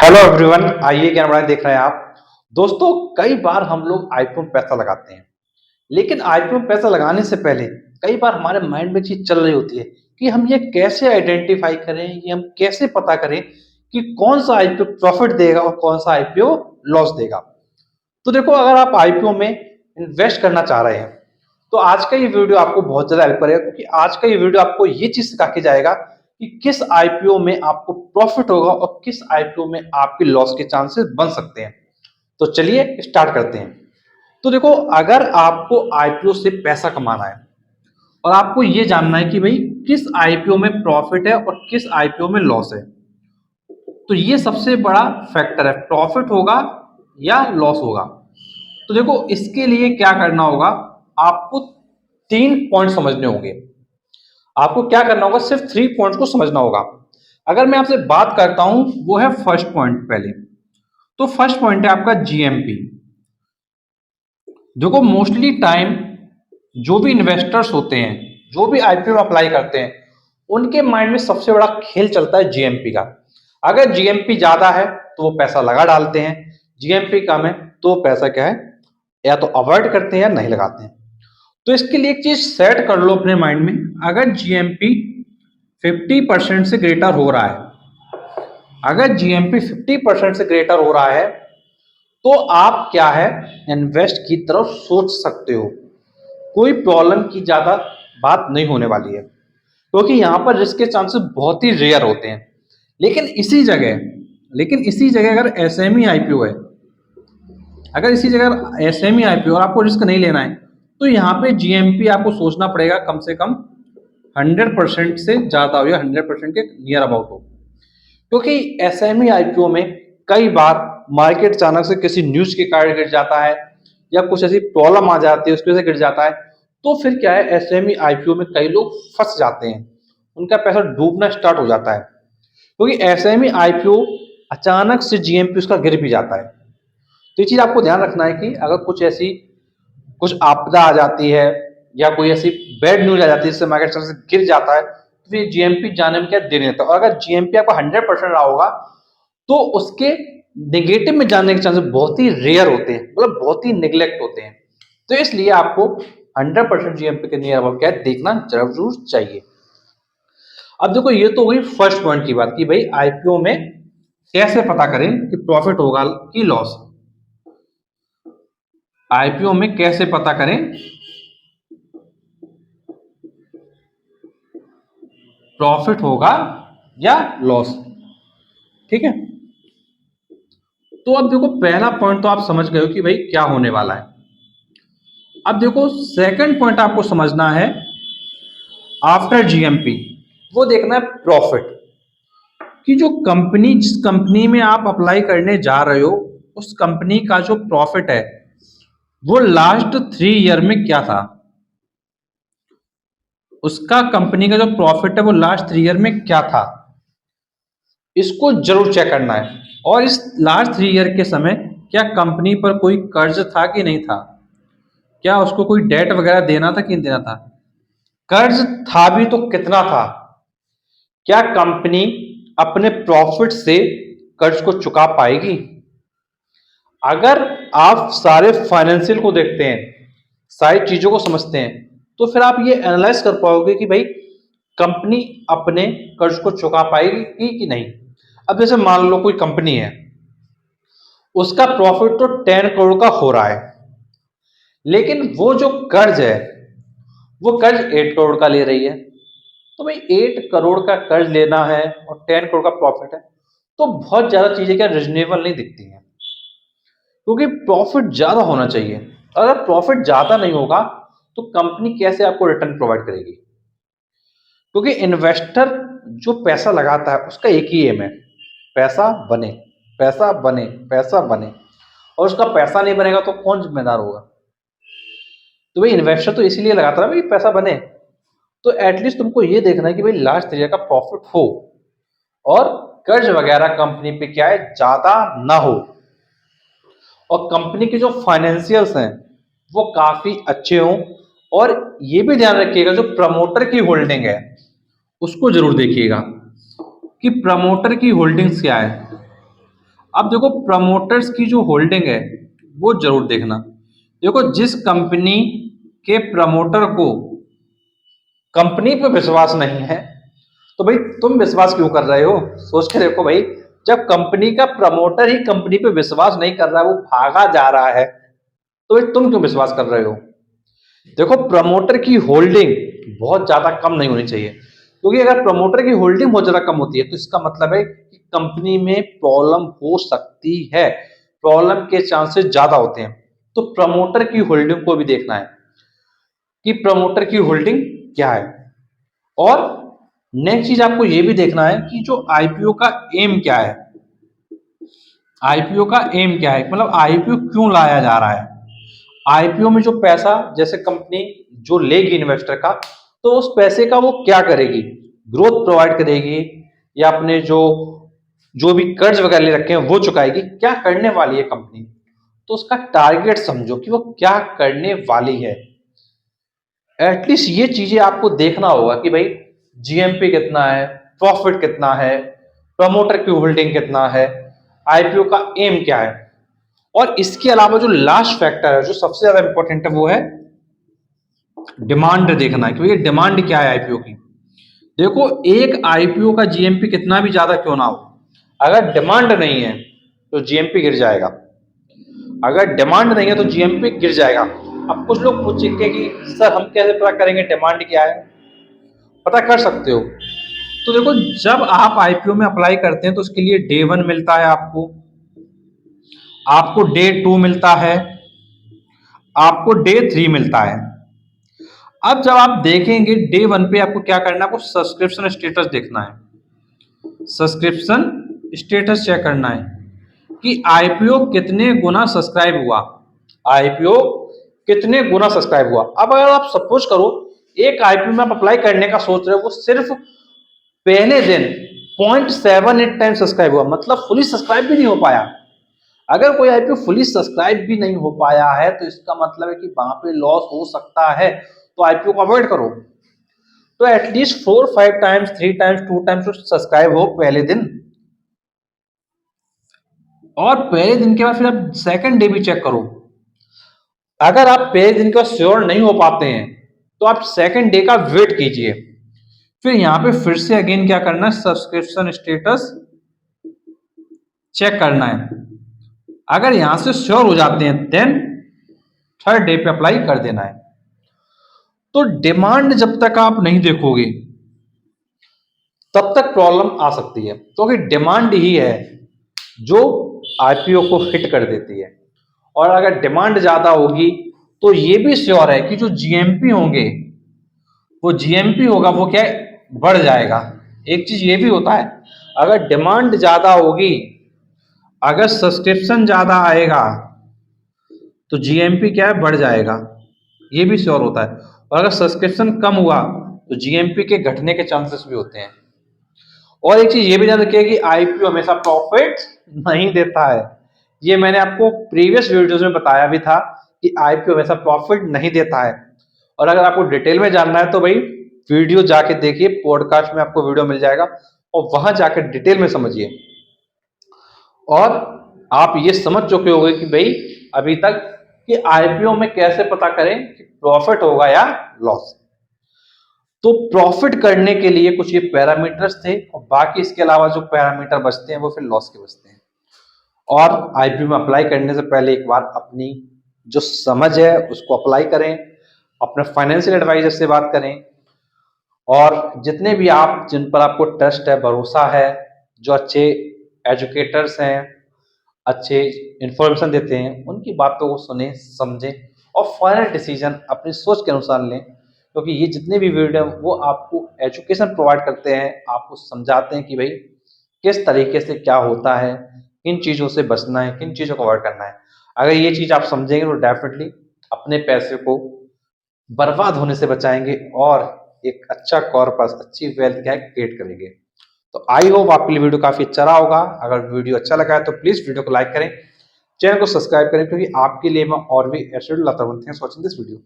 Hello everyone, आइए क्या हमारे देख रहे हैं आप। दोस्तों, कई बार हम लोग आईपीओ में पैसा लगाते हैं, लेकिन आईपीओ में पैसा लगाने से पहले कई बार हमारे माइंड में चीज चल रही होती है कि हम ये कैसे आइडेंटिफाई करें, ये हम कैसे पता करें कि कौन सा आईपीओ प्रॉफिट देगा और कौन सा आईपीओ लॉस देगा। तो देखो, अगर आप आईपीओ में इन्वेस्ट करना चाह रहे हैं तो आज का ये वीडियो आपको बहुत ज्यादा हेल्प करेगा, क्योंकि आज का ये वीडियो आपको ये चीज सिखा के जाएगा कि किस आईपीओ में आपको प्रॉफिट होगा और किस आईपीओ में आपके लॉस के चांसेस बन सकते हैं। तो चलिए स्टार्ट करते हैं। तो देखो, अगर आपको आईपीओ से पैसा कमाना है और आपको ये जानना है कि भाई किस आईपीओ में प्रॉफिट है और किस आईपीओ में लॉस है, तो ये सबसे बड़ा फैक्टर है, प्रॉफिट होगा या लॉस होगा। तो देखो, इसके लिए क्या करना होगा, आपको 3 पॉइंट समझने होंगे। आपको क्या करना होगा, सिर्फ 3 पॉइंट्स को समझना होगा। अगर मैं आपसे बात करता हूं, वो है फर्स्ट पॉइंट। पहले तो फर्स्ट पॉइंट है आपका जीएमपी। देखो, मोस्टली टाइम जो भी इन्वेस्टर्स होते हैं, जो भी आईपीओ में अप्लाई करते हैं, उनके माइंड में सबसे बड़ा खेल चलता है जीएमपी का। अगर जीएमपी ज्यादा है तो वो पैसा लगा डालते हैं, जीएमपी कम है तो वो पैसा क्या है, या तो अवॉइड करते हैं या नहीं लगाते हैं। तो इसके लिए एक चीज सेट कर लो अपने माइंड में। अगर जीएमपी 50% से ग्रेटर हो रहा है, अगर जीएमपी 50% से ग्रेटर हो रहा है, तो आप क्या है, इन्वेस्ट की तरफ सोच सकते हो। कोई प्रॉब्लम की ज्यादा बात नहीं होने वाली है, क्योंकि यहां पर रिस्क के चांसेस बहुत ही रेयर होते हैं। लेकिन इसी जगह अगर एसएमई आईपीओ है, अगर इसी जगह एसएमई आईपीओ और आपको रिस्क नहीं लेना है, तो यहाँ पे जीएमपी आपको सोचना पड़ेगा कम से कम 100% से ज्यादा हो या 100% के नियर अबाउट हो। क्योंकि एसएमई आईपीओ में कई बार मार्केट अचानक से किसी न्यूज के कारण गिर जाता है या कुछ ऐसी प्रॉब्लम आ जाती है, उसकी वजह से गिर जाता है। तो फिर क्या है, एसएमई आईपीओ में कई लोग फंस जाते हैं, उनका पैसा डूबना स्टार्ट हो जाता है। क्योंकि एसएमई आईपीओ अचानक से जीएमपी उसका गिर भी जाता है। तो ये चीज आपको ध्यान रखना है कि अगर कुछ आपदा आ जाती है या कोई ऐसी बैड न्यूज आ जाती है जिससे मार्केट से गिर जाता है, तो फिर जीएमपी जाने में क्या देर नहीं होता। और अगर जीएमपी आपका 100% रहा होगा, तो उसके नेगेटिव में जाने के चांसेस बहुत ही रेयर होते हैं, मतलब बहुत ही निगलेक्ट होते हैं। तो इसलिए आपको 100% जीएमपी के नियर अबाउट क्या है, देखना जरूर चाहिए। अब देखो, ये तो हुई फर्स्ट पॉइंट की बात कि भाई आईपीओ में कैसे पता करें कि प्रॉफिट होगा कि लॉस। आईपीओ में कैसे पता करें प्रॉफिट होगा या लॉस, ठीक है। तो अब देखो, पहला पॉइंट तो आप समझ गए हो कि भाई क्या होने वाला है। अब देखो, सेकंड पॉइंट आपको समझना है आफ्टर जीएमपी, वो देखना है प्रॉफिट। कि जो कंपनी, जिस कंपनी में आप अप्लाई करने जा रहे हो, उस कंपनी का जो प्रॉफिट है वो लास्ट 3 ईयर में क्या था। उसका कंपनी का जो प्रॉफिट है वो लास्ट 3 ईयर में क्या था, इसको जरूर चेक करना है। और इस लास्ट 3 ईयर के समय क्या कंपनी पर कोई कर्ज था कि नहीं था, क्या उसको कोई डेट वगैरह देना था कि नहीं देना था, कर्ज था भी तो कितना था, क्या कंपनी अपने प्रॉफिट से कर्ज को चुका पाएगी। अगर आप सारे फाइनेंशियल को देखते हैं, सारी चीजों को समझते हैं, तो फिर आप ये एनालाइज कर पाओगे कि भाई कंपनी अपने कर्ज को चुका पाएगी कि नहीं। अब जैसे मान लो कोई कंपनी है, उसका प्रॉफिट तो 10 करोड़ का हो रहा है, लेकिन वो जो कर्ज है वो कर्ज 8 करोड़ का ले रही है। तो भाई 8 करोड़ का कर्ज लेना है और 10 करोड़ का प्रॉफिट है, तो बहुत ज्यादा चीजें क्या रिजनेबल नहीं दिखती हैं, क्योंकि प्रॉफिट ज्यादा होना चाहिए। अगर प्रॉफिट ज्यादा नहीं होगा तो कंपनी कैसे आपको रिटर्न प्रोवाइड करेगी। क्योंकि इन्वेस्टर जो पैसा लगाता है उसका एक ही एम है, पैसा बने, पैसा बने, पैसा बने। और उसका पैसा नहीं बनेगा तो कौन जिम्मेदार होगा। तो भाई इन्वेस्टर तो इसीलिए लगाता है भाई पैसा बने। तो एटलीस्ट तुमको ये देखना है कि भाई लास्ट ईयर का प्रॉफिट हो और कर्ज वगैरह कंपनी पे क्या है, ज्यादा ना हो, और कंपनी के जो फाइनेंशियल्स हैं वो काफी अच्छे हों। और ये भी ध्यान रखिएगा, जो प्रमोटर की होल्डिंग है उसको जरूर देखिएगा कि प्रमोटर की होल्डिंग्स क्या है। अब देखो प्रमोटर्स की जो होल्डिंग है वो जरूर देखना। देखो जिस कंपनी के प्रमोटर को कंपनी पे विश्वास नहीं है तो भाई तुम विश्वास क्यों कर रहे हो? सोच के देखो भाई, जब कंपनी का प्रमोटर ही कंपनी पे विश्वास नहीं कर रहा है, वो भागा जा रहा है, तो भाई तुम क्यों विश्वास कर रहे हो? देखो प्रमोटर की होल्डिंग बहुत ज्यादा कम नहीं होनी चाहिए, क्योंकि अगर प्रमोटर की होल्डिंग बहुत ज्यादा कम होती है तो इसका मतलब है कि कंपनी में प्रॉब्लम हो सकती है, प्रॉब्लम के चांसेस ज्यादा होते हैं। तो प्रमोटर की होल्डिंग को भी देखना है कि प्रमोटर की होल्डिंग क्या है। और नेक्स्ट चीज आपको यह भी देखना है कि जो आईपीओ का एम क्या है। आईपीओ का एम क्या है, मतलब आईपीओ क्यों लाया जा रहा है? आईपीओ में जो पैसा जैसे कंपनी जो लेगी इन्वेस्टर का, तो उस पैसे का वो क्या करेगी? ग्रोथ प्रोवाइड करेगी या अपने जो जो भी कर्ज वगैरह ले रखे हैं वो चुकाएगी? क्या करने वाली है कंपनी? तो उसका टारगेट समझो कि वो क्या करने वाली है। एटलीस्ट ये चीजें आपको देखना होगा कि भाई जीएमपी कितना है, प्रॉफिट कितना है, प्रमोटर की होल्डिंग कितना है, आईपीओ का एम क्या है। और इसके अलावा जो लास्ट फैक्टर है जो सबसे ज्यादा इंपॉर्टेंट है वो है डिमांड देखना है, क्योंकि डिमांड क्या है आईपीओ की। देखो एक आईपीओ का जीएमपी कितना भी ज्यादा क्यों ना हो, अगर डिमांड नहीं है तो जीएमपी गिर जाएगा। अगर डिमांड नहीं है तो जीएमपी गिर जाएगा। अब कुछ लोग पूछेंगे कि सर हम कैसे पता करेंगे डिमांड क्या है? पता कर सकते हो। तो देखो जब आप आईपीओ में अप्लाई करते हैं तो उसके लिए डे 1 मिलता है, आपको आपको डे 2 मिलता है, आपको डे 3 मिलता है। अब जब आप देखेंगे डे 1 पे आपको क्या करना है, आपको सब्सक्रिप्शन स्टेटस देखना है। सब्सक्रिप्शन स्टेटस चेक करना है कि आईपीओ कितने गुना सब्सक्राइब हुआ, आईपीओ कितने गुना सब्सक्राइब हुआ। अब अगर आप सपोज करो एक आईपीओ में आप अप्लाई करने का सोच रहे हो, वो सिर्फ पहले दिन 0.78 टाइम सब्सक्राइब हुआ, मतलब फुली सब्सक्राइब भी नहीं हो पाया। अगर कोई आईपीओ फुली सब्सक्राइब भी नहीं हो पाया है तो इसका मतलब है कि वहां पे लॉस हो सकता है, तो आईपीओ को अवॉइड करो। तो at least 4-5 times, 3 times, 2 times subscribe हो पहले दिन, और पहले दिन के बाद फिर आप सेकंड डे भी चेक करो। अगर आप पहले दिन के बाद श्योर नहीं हो पाते हैं तो आप सेकंड डे का वेट कीजिए। फिर यहां पे फिर से अगेन क्या करना है, सब्सक्रिप्शन स्टेटस चेक करना है। अगर यहां से श्योर हो जाते हैं देन थर्ड डे पे अप्लाई कर देना है। तो डिमांड जब तक आप नहीं देखोगे तब तक प्रॉब्लम आ सकती है, क्योंकि डिमांड ही है जो आईपीओ को हिट कर देती है। और अगर डिमांड ज्यादा होगी तो ये भी श्योर है कि जो जीएमपी होंगे, वो जीएमपी होगा वो क्या है, बढ़ जाएगा। एक चीज ये भी होता है, अगर डिमांड ज्यादा होगी, अगर सब्सक्रिप्शन ज्यादा आएगा तो जीएमपी क्या है, बढ़ जाएगा, ये भी श्योर होता है। और अगर सब्सक्रिप्शन कम हुआ तो जीएमपी के घटने के चांसेस भी होते हैं। और एक चीज ये भी ध्यान रखिए कि आईपीओ हमेशा प्रॉफिट नहीं देता है। ये मैंने आपको प्रीवियस वीडियोस में बताया भी था कि आईपीओ हमेशा प्रॉफिट नहीं देता है। और अगर आपको डिटेल में जानना है तो भाई वीडियो जाके देखिए, पॉडकास्ट में आपको वीडियो मिल जाएगा और वहां जाकर डिटेल में समझिए। और आप ये समझ चुके होंगे कि भाई अभी तक कि आईपीओ में कैसे पता करें कि प्रॉफिट होगा या लॉस। तो प्रॉफिट करने के लिए कुछ ये पैरामीटर्स थे, और बाकी इसके अलावा जो पैरामीटर बचते हैं वो फिर लॉस के बचते हैं। और आईपीओ में अप्लाई करने से पहले एक बार अपनी जो समझ है उसको अप्लाई करें, अपने फाइनेंशियल एडवाइजर से बात करें, और जितने भी आप जिन पर आपको ट्रस्ट है, भरोसा है, जो अच्छे एजुकेटर्स हैं, अच्छे इंफॉर्मेशन देते हैं, उनकी बातों को सुने, समझें और फाइनल डिसीजन अपनी सोच के अनुसार लें। क्योंकि ये जितने भी वीडियो हैं वो आपको एजुकेशन प्रोवाइड करते हैं, आपको समझाते हैं कि भाई किस तरीके से क्या होता है, किन चीज़ों से बचना है, किन चीज़ों को अवॉइड करना है। अगर ये चीज़ आप समझेंगे तो डेफिनेटली अपने पैसे को बर्बाद होने से बचाएंगे और एक अच्छा कॉर्पस, अच्छी वेल्थ क्या है क्रिएट करेंगे। तो आई होप आपके लिए वीडियो काफी अच्छा रहा होगा। अगर वीडियो अच्छा लगा है तो प्लीज वीडियो को लाइक करें, चैनल को सब्सक्राइब करें, क्योंकि आपके लिए मैं और भी ऐसे लाता हूं। Thanks for watching this video.